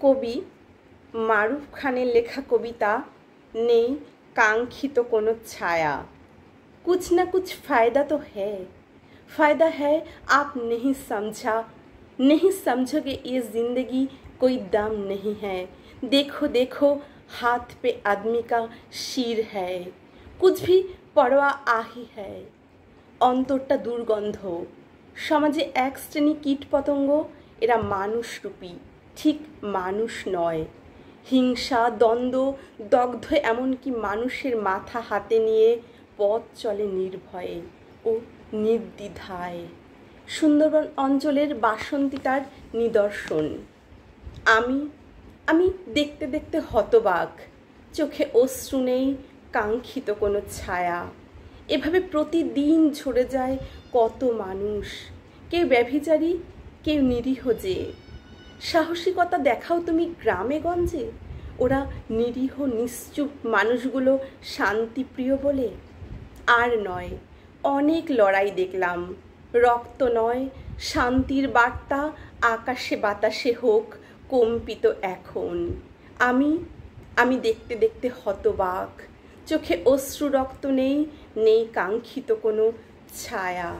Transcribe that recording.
কবি মারুফ খানের লেখা কবিতা নেই कांक्षित कोनो छाया। कुछ ना कुछ फ़ायदा तो है, फ़ायदा है आप नहीं समझोगे ये ज़िंदगी कोई दाम नहीं है। देखो देखो हाथ पे आदमी का शीर है, कुछ भी परवाह आही है। অন্তরটা দুর্গন্ধ, সমাজে এক শ্রেণী কীটপতঙ্গ, এরা মানুষরূপী, ঠিক মানুষ নয়। হিংসা দ্বন্দ্ব দগ্ধ এমনকি মানুষের মাথা হাতে নিয়ে পথ চলে নির্ভয়ে ও নির্দ্বিধায়। সুন্দরবন অঞ্চলের বাসন্তী তার নিদর্শন। আমি দেখতে দেখতে হতবাক, চোখে অশ্রু নেই কাঙ্ক্ষিত কোনো ছায়া। এভাবে প্রতিদিন ঝরে যায় কত মানুষ, কেউ ব্যভিচারী, কেউ নিরীহ। যে সাহসিকতা দেখাও তুমি গ্রামে গঞ্জে, ওরা নিরীহ নিশ্চুপ মানুষগুলো শান্তিপ্রিয় বলে। আর নয়, অনেক লড়াই দেখলাম, রক্ত নয় শান্তির বার্তা আকাশে বাতাসে হোক কম্পিত এখন। আমি দেখতে দেখতে হতবাক, চোখে অশ্রু রক্ত নেই কাঙ্ক্ষিত কোনো ছায়া।